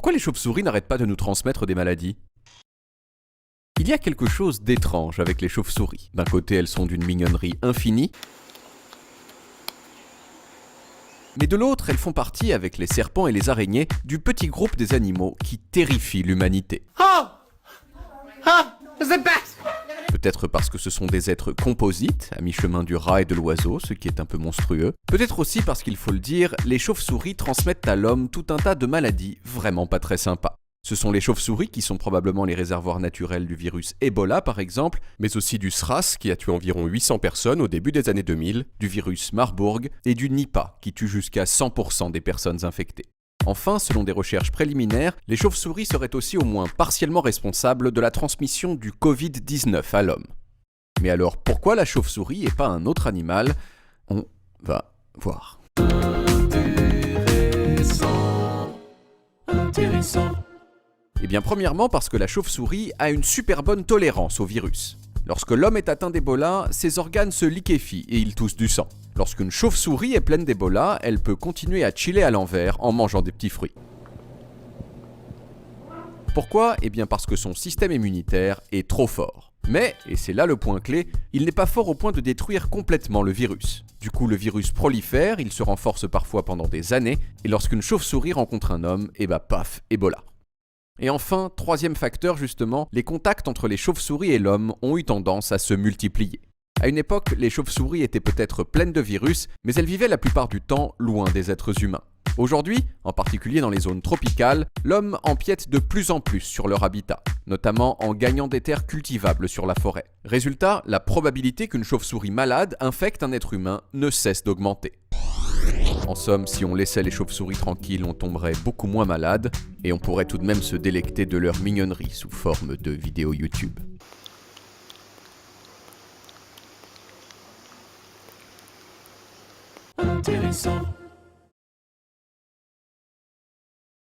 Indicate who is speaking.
Speaker 1: Pourquoi les chauves-souris n'arrêtent pas de nous transmettre des maladies? Il y a quelque chose d'étrange avec les chauves-souris. D'un côté, elles sont d'une mignonnerie infinie, mais de l'autre, elles font partie, avec les serpents et les araignées, du petit groupe des animaux qui terrifie l'humanité. Peut-être parce que ce sont des êtres composites, à mi-chemin du rat et de l'oiseau, ce qui est un peu monstrueux. Peut-être aussi parce qu'il faut le dire, les chauves-souris transmettent à l'homme tout un tas de maladies vraiment pas très sympas. Ce sont les chauves-souris qui sont probablement les réservoirs naturels du virus Ebola par exemple, mais aussi du SRAS qui a tué environ 800 personnes au début des années 2000, du virus Marburg et du Nipah qui tue jusqu'à 100% des personnes infectées. Enfin, selon des recherches préliminaires, les chauves-souris seraient aussi au moins partiellement responsables de la transmission du Covid-19 à l'homme. Mais alors pourquoi la chauve-souris et pas un autre animal? On va voir. Intéressant. Eh bien, premièrement parce que la chauve-souris a une super bonne tolérance au virus. Lorsque l'homme est atteint d'Ebola, ses organes se liquéfient et il tousse du sang. Lorsqu'une chauve-souris est pleine d'Ebola, elle peut continuer à chiller à l'envers en mangeant des petits fruits. Pourquoi? Eh bien parce que son système immunitaire est trop fort. Mais, et c'est là le point clé, il n'est pas fort au point de détruire complètement le virus. Du coup, le virus prolifère, il se renforce parfois pendant des années, et lorsqu'une chauve-souris rencontre un homme, eh ben paf, Ebola. Et enfin, troisième facteur justement, les contacts entre les chauves-souris et l'homme ont eu tendance à se multiplier. À une époque, les chauves-souris étaient peut-être pleines de virus, mais elles vivaient la plupart du temps loin des êtres humains. Aujourd'hui, en particulier dans les zones tropicales, l'homme empiète de plus en plus sur leur habitat, notamment en gagnant des terres cultivables sur la forêt. Résultat, la probabilité qu'une chauve-souris malade infecte un être humain ne cesse d'augmenter. En somme, si on laissait les chauves-souris tranquilles, on tomberait beaucoup moins malade, et on pourrait tout de même se délecter de leur mignonnerie sous forme de vidéos YouTube. Intéressant.